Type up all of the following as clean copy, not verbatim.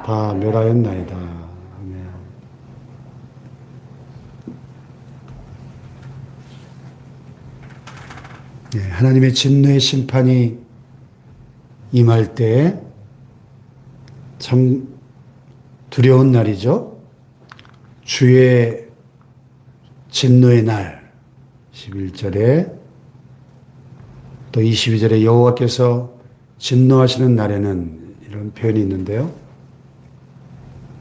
다 멸하였나이다. 아멘. 네, 하나님의 진노의 심판이 임할 때 참 두려운 날이죠. 주의 진노의 날 11절에 또 22절에 여호와께서 진노하시는 날에는 이런 표현이 있는데요.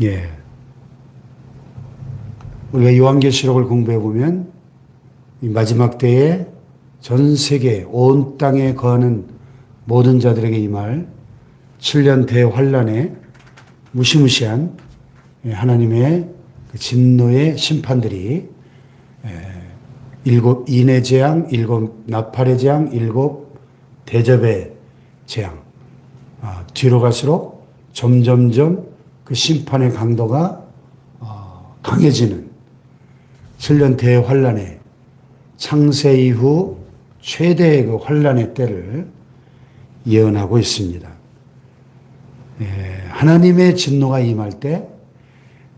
예. 우리가 요한계시록을 공부해 보면 이 마지막 때에 전 세계 온 땅에 거하는 모든 자들에게 임할 7년 대환란에 무시무시한 하나님의 그 진노의 심판들이 일곱 인의 재앙, 일곱 나팔의 재앙, 일곱 대접의 재앙. 뒤로 갈수록 점점점 그 심판의 강도가 강해지는 7년 대환란의 창세 이후 최대의 그 환란의 때를 예언하고 있습니다. 하나님의 진노가 임할 때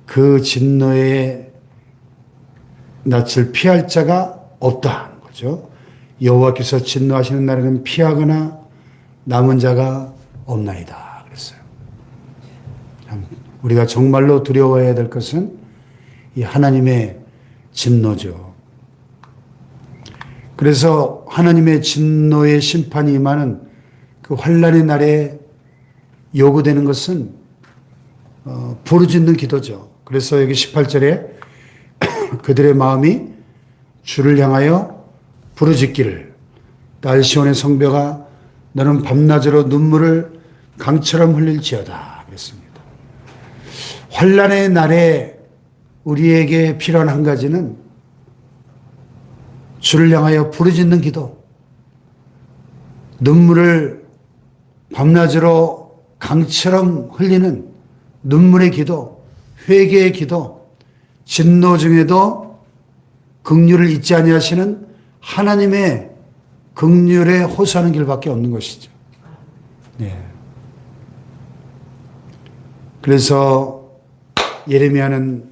그 진노의 낯을 피할 자가 없다는 거죠. 여호와께서 진노하시는 날에는 피하거나 남은 자가 없나이다 그랬어요. 우리가 정말로 두려워해야 될 것은 이 하나님의 진노죠. 그래서 하나님의 진노의 심판이 임하는 그 환란의 날에 요구되는 것은 부르짖는 기도죠. 그래서 여기 18절에 그들의 마음이 주를 향하여 부르짖기를 딸 시온의 성벽아 너는 밤낮으로 눈물을 강처럼 흘릴지어다 그랬습니다. 환란의 날에 우리에게 필요한 한 가지는 주를 향하여 부르짖는 기도, 눈물을 밤낮으로 강처럼 흘리는 눈물의 기도, 회개의 기도, 진노 중에도 긍휼을 잊지 아니하시는 하나님의 긍휼에 호소하는 길밖에 없는 것이죠. 네. 그래서 예레미야는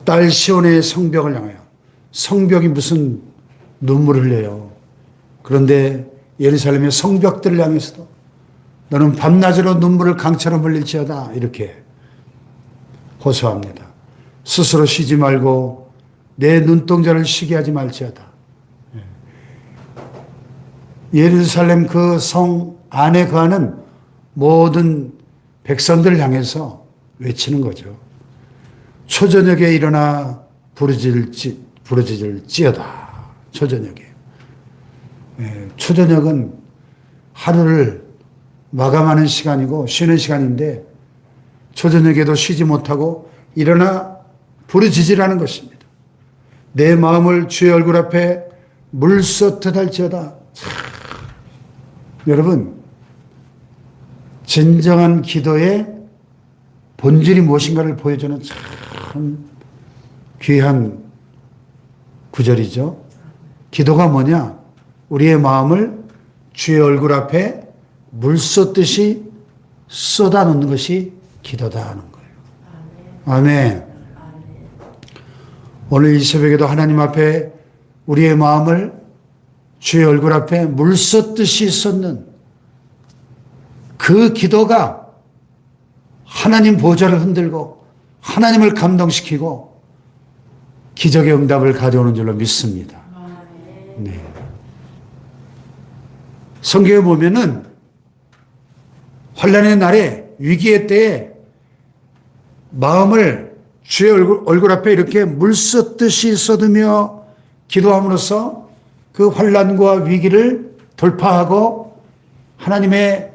딸 시온의 성벽을 향하여, 성벽이 무슨 눈물을 흘려요. 그런데 예루살렘의 성벽들을 향해서도 너는 밤낮으로 눈물을 강처럼 흘릴지어다 이렇게 호소합니다. 스스로 쉬지 말고 내 눈동자를 쉬게 하지 말지어다. 예루살렘 그 성 안에 거하는 모든 백성들을 향해서 외치는 거죠. 초저녁에 일어나 부르짖을지어다. 초저녁에. 초저녁은 하루를 마감하는 시간이고 쉬는 시간인데 초저녁에도 쉬지 못하고 일어나 부르짖으라는 것입니다. 내 마음을 주의 얼굴 앞에 물쏟듯 할지어다. 여러분, 진정한 기도의 본질이 무엇인가를 보여주는 참 귀한 구절이죠. 기도가 뭐냐? 우리의 마음을 주의 얼굴 앞에 물 쏟듯이 쏟아놓는 것이 기도다 하는 거예요. 아멘. 오늘 이 새벽에도 하나님 앞에 우리의 마음을 주의 얼굴 앞에 물 쏟듯이 쏟는 그 기도가 하나님 보좌를 흔들고 하나님을 감동시키고 기적의 응답을 가져오는 줄로 믿습니다. 네. 성경에 보면은 환란의 날에 위기의 때에 마음을 주의 얼굴 앞에 이렇게 물 쏟듯이 쏟으며 기도함으로써 그 환란과 위기를 돌파하고 하나님의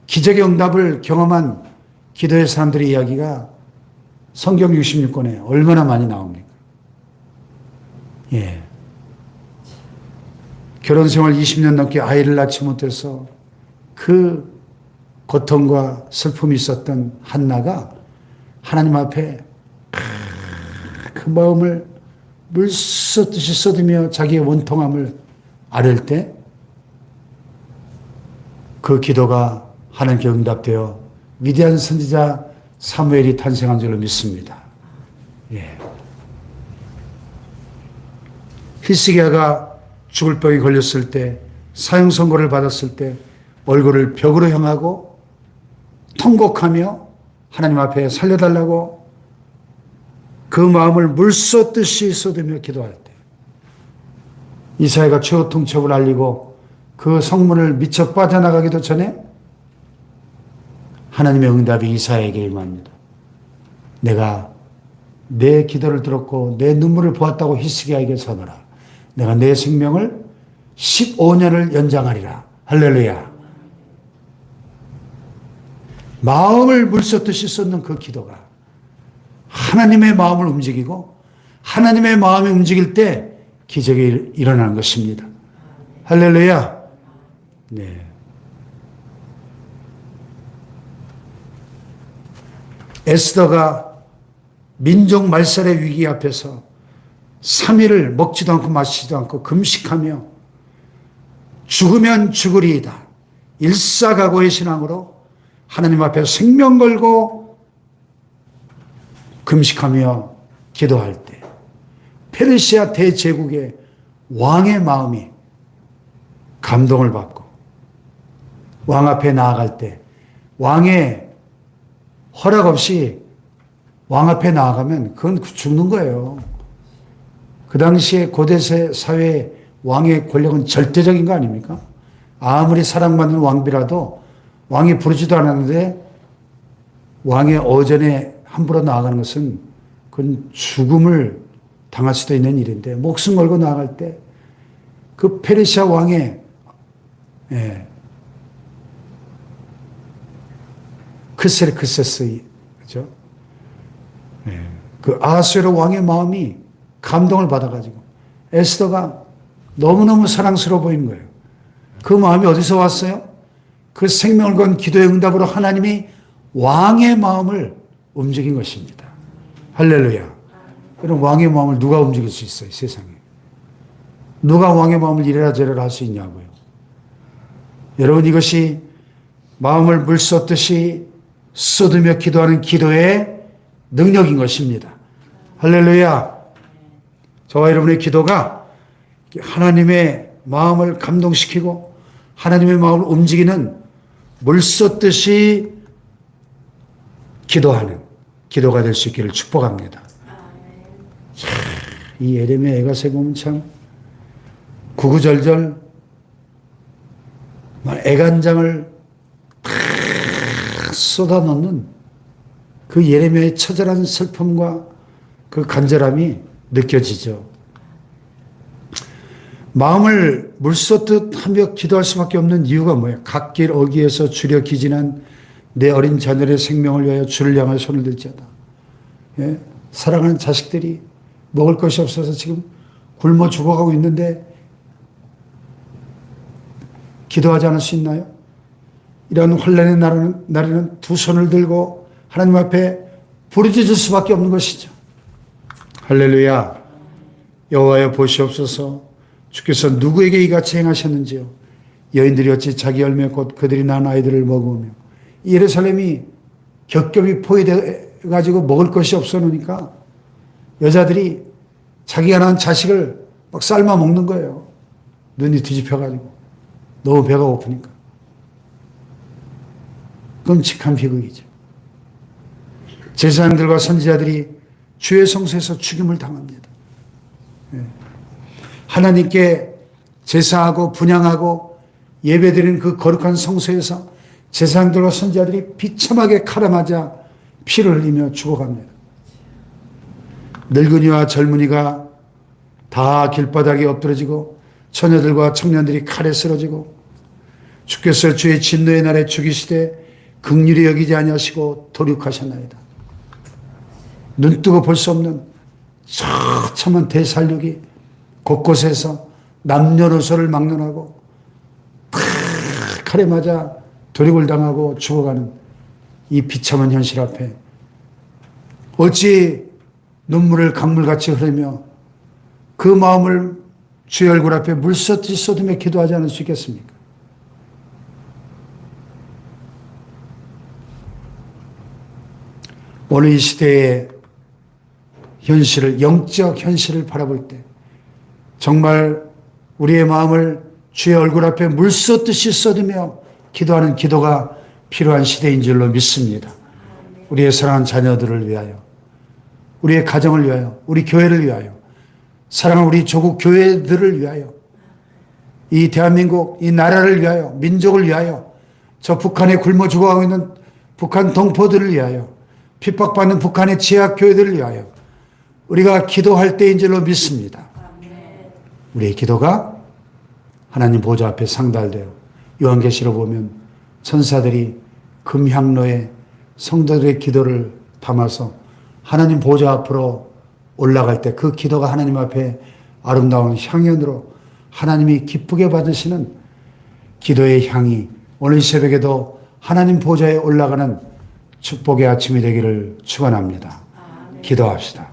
기적의 응답을 경험한 기도의 사람들의 이야기가 성경 66권에 얼마나 많이 나옵니까? 예. 결혼 생활 20년 넘게 아이를 낳지 못해서 그 고통과 슬픔이 있었던 한나가 하나님 앞에 그 마음을 물 쏟듯이 쏟으며 자기의 원통함을 아뢰을 때 그 기도가 하나님께 응답되어 위대한 선지자 사무엘이 탄생한 줄로 믿습니다. 예. 히스기야가 죽을 병에 걸렸을 때, 사형 선고를 받았을 때 얼굴을 벽으로 향하고 통곡하며 하나님 앞에 살려달라고 그 마음을 물 쏟듯이 쏟으며 기도할 때, 이사야가 최후 통첩을 알리고 그 성문을 미쳐 빠져나가기도 전에 하나님의 응답이 이사야에게 임합니다. 내가 내 기도를 들었고 내 눈물을 보았다고 히스기야에게 전하라. 내가 내 생명을 15년을 연장하리라. 할렐루야. 마음을 물쏟듯이 쏟는 그 기도가 하나님의 마음을 움직이고 하나님의 마음이 움직일 때 기적이 일어나는 것입니다. 할렐루야. 네. 에스더가 민족 말살의 위기 앞에서 3일을 먹지도 않고 마시지도 않고 금식하며 죽으면 죽으리이다. 일사각오의 신앙으로 하나님 앞에 생명 걸고 금식하며 기도할 때 페르시아 대제국의 왕의 마음이 감동을 받고 왕 앞에 나아갈 때 왕의 허락 없이 왕 앞에 나아가면 그건 죽는 거예요. 그 당시에 고대 사회의 왕의 권력은 절대적인 거 아닙니까? 아무리 사랑받는 왕비라도 왕이 부르지도 않았는데 왕의 어전에 함부로 나아가는 것은 그건 죽음을 당할 수도 있는 일인데, 목숨 걸고 나아갈 때 그 페르시아 왕의 크세르크세스, 그죠? 그 아하수에로 왕의 마음이 감동을 받아가지고 에스더가 너무너무 사랑스러워 보이는 거예요. 그 마음이 어디서 왔어요? 그 생명을 건 기도의 응답으로 하나님이 왕의 마음을 움직인 것입니다. 할렐루야. 그럼 왕의 마음을 누가 움직일 수 있어요, 세상에? 누가 왕의 마음을 이래라 저래라 할 수 있냐고요. 여러분, 이것이 마음을 물 쏟듯이 쏟으며 기도하는 기도의 능력인 것입니다. 할렐루야. 저와 여러분의 기도가 하나님의 마음을 감동시키고 하나님의 마음을 움직이는 물 쏟듯이 기도하는 기도가 될 수 있기를 축복합니다. 이 예레미야 애가세 보면 참 구구절절 애간장을 다 쏟아넣는 그 예레미야의 처절한 슬픔과 그 간절함이 느껴지죠. 마음을 물쏟듯 하며 기도할 수밖에 없는 이유가 뭐예요? 갓길 어귀에서 주려 기진한 내 어린 자녀의 생명을 위하여 주를 향하여 손을 들지어다. 예? 사랑하는 자식들이 먹을 것이 없어서 지금 굶어 죽어가고 있는데 기도하지 않을 수 있나요? 이런 혼란의 날에는 두 손을 들고 하나님 앞에 부르짖을 수밖에 없는 것이죠. 할렐루야. 여호와여 보시옵소서. 주께서 누구에게 이같이 행하셨는지요. 여인들이 어찌 자기 열매 곧 그들이 낳은 아이들을 먹으며, 예루살렘이 겹겹이 포위돼 가지고 먹을 것이 없어놓으니까 여자들이 자기가 낳은 자식을 막 삶아 먹는 거예요. 눈이 뒤집혀가지고 너무 배가 고프니까. 끔찍한 비극이죠. 제사장들과 선지자들이 주의 성소에서 죽임을 당합니다. 하나님께 제사하고 분향하고 예배드리는 그 거룩한 성소에서 제사장들과 선지자들이 비참하게 칼에 맞아 피를 흘리며 죽어갑니다. 늙은이와 젊은이가 다 길바닥에 엎드러지고 처녀들과 청년들이 칼에 쓰러지고, 주께서 주의 진노의 날에 죽이시되 긍휼히 여기지 아니하시고 도륙하셨나이다. 눈뜨고 볼 수 없는 처참한 대살육이 곳곳에서 남녀노소를 막론하고 칼에 맞아 도륙을 당하고 죽어가는 이 비참한 현실 앞에 어찌 눈물을 강물같이 흐르며 그 마음을 주의 얼굴 앞에 물쏟듯이 쏟으며 기도하지 않을 수 있겠습니까? 오늘 이 시대의 현실을, 영적 현실을 바라볼 때 정말 우리의 마음을 주의 얼굴 앞에 물 쏟듯이 쏟으며 기도하는 기도가 필요한 시대인 줄로 믿습니다. 우리의 사랑하는 자녀들을 위하여, 우리의 가정을 위하여, 우리 교회를 위하여, 사랑하는 우리 조국 교회들을 위하여, 이 대한민국, 이 나라를 위하여, 민족을 위하여, 저 북한에 굶어 죽어가고 있는 북한 동포들을 위하여, 핍박받는 북한의 지하교회들을 위하여 우리가 기도할 때인 줄로 믿습니다. 우리의 기도가 하나님 보좌 앞에 상달되어 요한계시록 보면 천사들이 금향로에 성도들의 기도를 담아서 하나님 보좌 앞으로 올라갈 때 그 기도가 하나님 앞에 아름다운 향연으로 하나님이 기쁘게 받으시는 기도의 향이 오늘 새벽에도 하나님 보좌에 올라가는 축복의 아침이 되기를 축원합니다. 기도합시다.